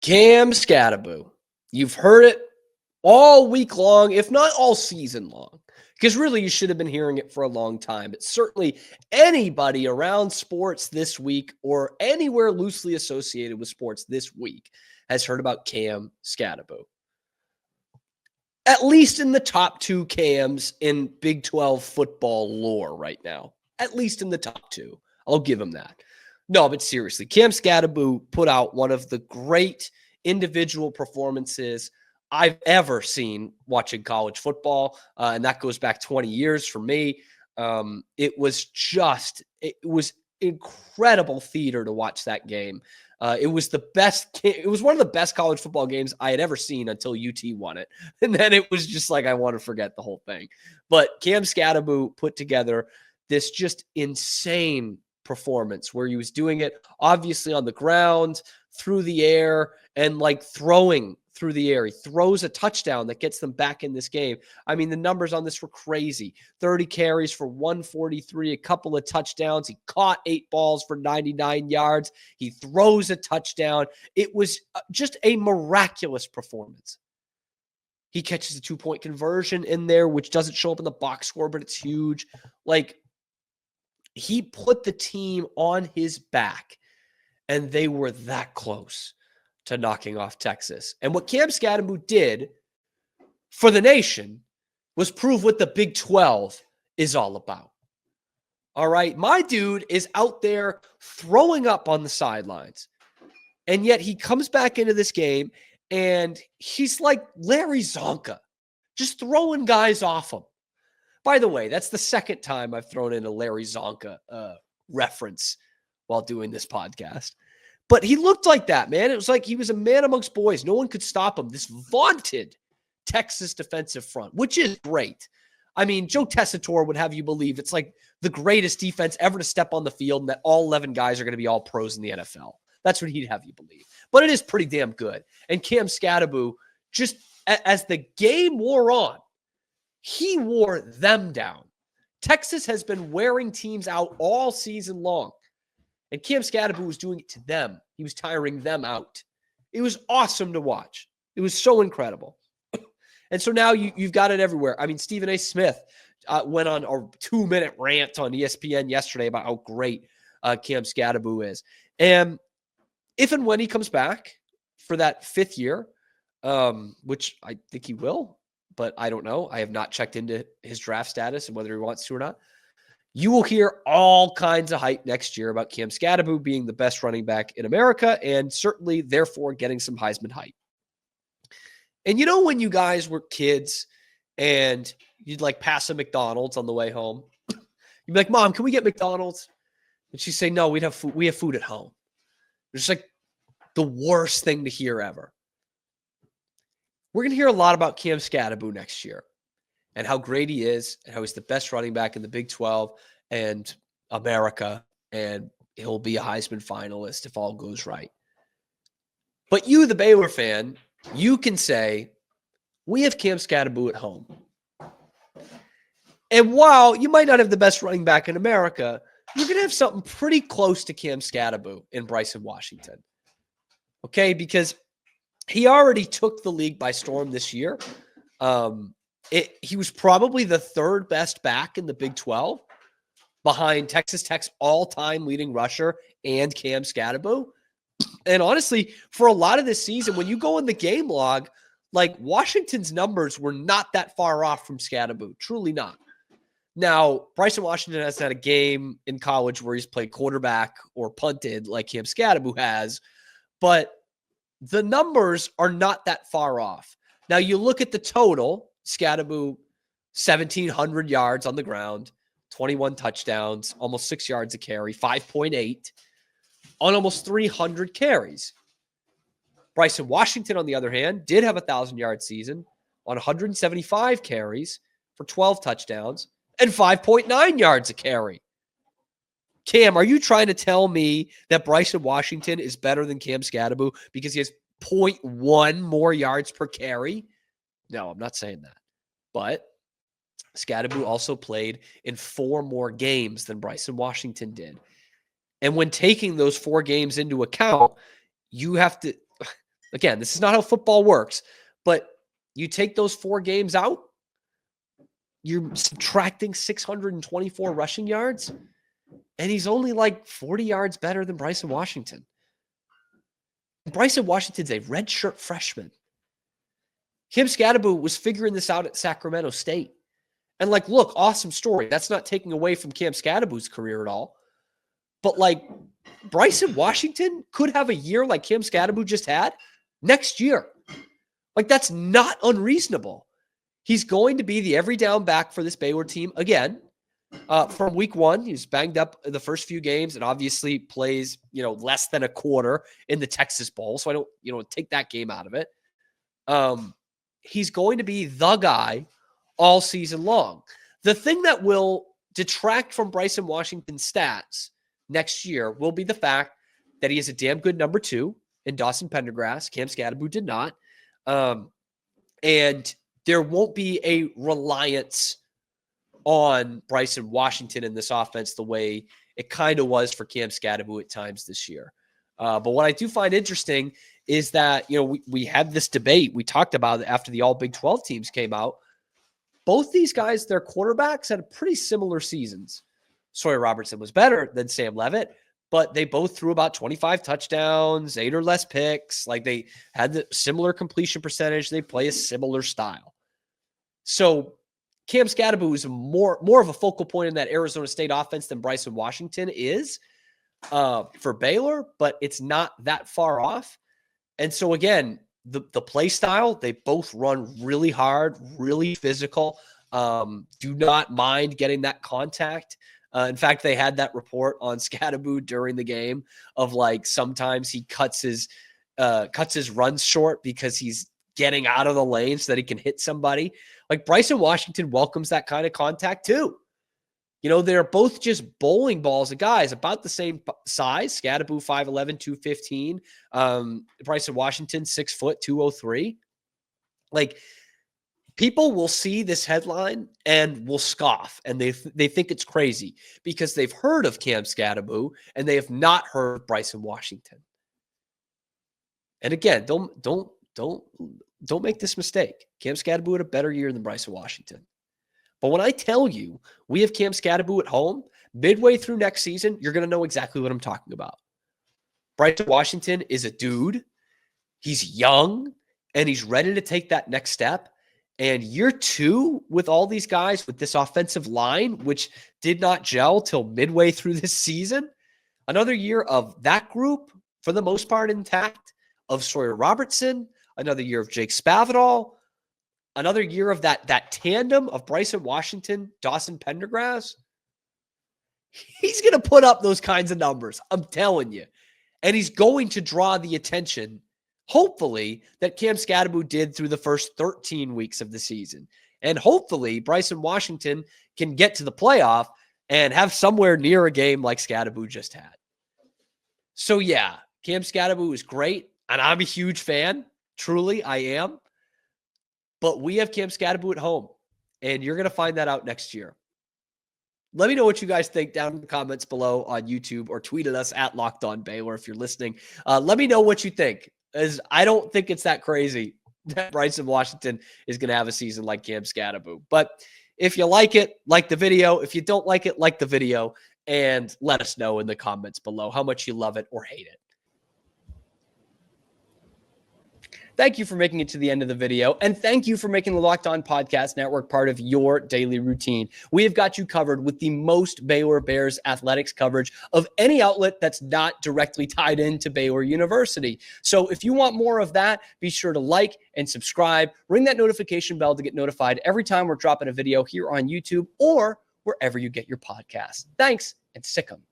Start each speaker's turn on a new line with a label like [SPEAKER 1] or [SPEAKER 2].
[SPEAKER 1] Cam Skattebo. You've heard it all week long, if not all season long, because really you should have been hearing it for a long time. But certainly anybody around sports this week or anywhere loosely associated with sports this week has heard about Cam Skattebo. At least in the top two Cams in Big 12 football lore right now. At least in the top two. I'll give him that. No, but seriously, Cam Skattebo put out one of the great individual performances I've ever seen watching college football, and that goes back 20 years for me. It was incredible theater to watch that game. It was one of the best college football games I had ever seen until UT won it. And then it was just like, I want to forget the whole thing. But Cam Skattebo put together this just insane performance where he was doing it obviously on the ground, through the air, and like throwing through the air. He throws a touchdown that gets them back in this game. I mean, the numbers on this were crazy. 30 carries for 143, a couple of touchdowns. He caught 8 balls for 99 yards. He throws a touchdown. It was just a miraculous performance. He catches a 2-point conversion in there, which doesn't show up in the box score, but it's huge. Like, he put the team on his back, and they were that close to knocking off Texas. And what Cam Skattebo did for the nation was prove what the Big 12 is all about. All right, my dude is out there throwing up on the sidelines, and yet he comes back into this game, and he's like Larry Zonka, just throwing guys off him. By the way, that's the second time I've thrown in a Larry Zonka reference while doing this podcast. But he looked like that, man. It was like he was a man amongst boys. No one could stop him. This vaunted Texas defensive front, which is great. I mean, Joe Tessitore would have you believe it's like the greatest defense ever to step on the field and that all 11 guys are going to be all pros in the NFL. That's what he'd have you believe. But it is pretty damn good. And Cam Skattebo, just as the game wore on, he wore them down. Texas has been wearing teams out all season long. And Cam Skattebo was doing it to them. He was tiring them out. It was awesome to watch. It was so incredible. And so now you've got it everywhere. I mean, Stephen A. Smith went on a 2-minute rant on ESPN yesterday about how great Cam Skattebo is. And if and when he comes back for that 5th year, which I think he will, but I don't know. I have not checked into his draft status and whether he wants to or not. You will hear all kinds of hype next year about Cam Skattebo being the best running back in America and certainly, therefore, getting some Heisman hype. And you know when you guys were kids and you'd like pass a McDonald's on the way home? You'd be like, Mom, can we get McDonald's? And she'd say, no, we have food at home. It's like the worst thing to hear ever. We're going to hear a lot about Cam Skattebo next year and how great he is and how he's the best running back in the Big 12 and America, and he'll be a Heisman finalist if all goes right. But you, the Baylor fan, you can say, we have Cam Skattebo at home. And while you might not have the best running back in America, you're going to have something pretty close to Cam Skattebo in Bryson Washington. Okay, because he already took the league by storm this year. He was probably the 3rd best back in the Big 12 behind Texas Tech's all-time leading rusher and Cam Skattebo. And honestly, for a lot of this season, when you go in the game log, like Washington's numbers were not that far off from Skattebo. Truly not. Now, Bryson Washington hasn't had a game in college where he's played quarterback or punted like Cam Skattebo has, but the numbers are not that far off. Now, you look at the total, Skattebo, 1,700 yards on the ground, 21 touchdowns, almost 6 yards a carry, 5.8 on almost 300 carries. Bryson Washington, on the other hand, did have a 1,000-yard season on 175 carries for 12 touchdowns and 5.9 yards a carry. Cam, are you trying to tell me that Bryson Washington is better than Cam Skattebo because he has 0.1 more yards per carry? No, I'm not saying that. But Skattebo also played in 4 more games than Bryson Washington did. And when taking those 4 games into account, you have to Again, this is not how football works, but you take those 4 games out, you're subtracting 624 rushing yards, and he's only like 40 yards better than Bryson Washington. Bryson Washington's a redshirt freshman. Kim Skattebo was figuring this out at Sacramento State. And like, look, awesome story. That's not taking away from Cam Skattebo's career at all. But like, Bryson Washington could have a year like Cam Skattebo just had next year. Like, that's not unreasonable. He's going to be the every down back for this Baylor team again. From week 1, he was banged up in the first few games and obviously plays, less than a quarter in the Texas Bowl. So I don't, take that game out of it. He's going to be the guy all season long. The thing that will detract from Bryson Washington's stats next year will be the fact that he is a damn good number 2 in Dawson Pendergrass. Cam Skattebo did not. And there won't be a reliance on Bryson Washington in this offense the way it kind of was for Cam Skattebo at times this year. But what I do find interesting is that, we had this debate. We talked about it after the all Big 12 teams came out. Both these guys, their quarterbacks had pretty similar seasons. Sawyer Robertson was better than Sam Leavitt, but they both threw about 25 touchdowns, 8 or less picks. Like, they had the similar completion percentage. They play a similar style. So Cam Skattebo is more of a focal point in that Arizona State offense than Bryson Washington is for Baylor, but it's not that far off. And so again, the play style, they both run really hard, really physical, do not mind getting that contact. In fact, they had that report on Skattebo during the game of like sometimes he cuts his runs short because he's getting out of the lane so that he can hit somebody. Like, Bryson Washington welcomes that kind of contact too. They're both just bowling balls of guys about the same size. Skattebo 5'11", 215. Bryson Washington 6 foot, 203. Like, people will see this headline and will scoff, and they think it's crazy because they've heard of Cam Skattebo and they have not heard of Bryson Washington. And again, don't make this mistake. Cam Skattebo had a better year than Bryson Washington. But when I tell you we have Cam Skattebo at home, midway through next season, you're going to know exactly what I'm talking about. Bryson Washington is a dude. He's young, and he's ready to take that next step. And year 2 with all these guys with this offensive line, which did not gel till midway through this season, another year of that group, for the most part, intact, of Sawyer Robertson, another year of Jake Spavital, another year of that tandem of Bryson Washington, Dawson Pendergrass. He's going to put up those kinds of numbers, I'm telling you. And he's going to draw the attention, hopefully, that Cam Skattebo did through the first 13 weeks of the season. And hopefully, Bryson Washington can get to the playoff and have somewhere near a game like Skattebo just had. So yeah, Cam Skattebo is great, and I'm a huge fan. Truly, I am. But we have Cam Skattebo at home, and you're going to find that out next year. Let me know what you guys think down in the comments below on YouTube, or tweet at us at Locked On Baylor if you're listening. Let me know what you think, as I don't think it's that crazy that Bryson Washington is going to have a season like Cam Skattebo. But if you like it, like the video. If you don't like it, like the video, and let us know in the comments below how much you love it or hate it. Thank you for making it to the end of the video, and thank you for making the Locked On Podcast Network part of your daily routine. We have got you covered with the most Baylor Bears athletics coverage of any outlet that's not directly tied into Baylor University. So if you want more of that, be sure to like and subscribe. Ring that notification bell to get notified every time we're dropping a video here on YouTube or wherever you get your podcasts. Thanks, and sick 'em.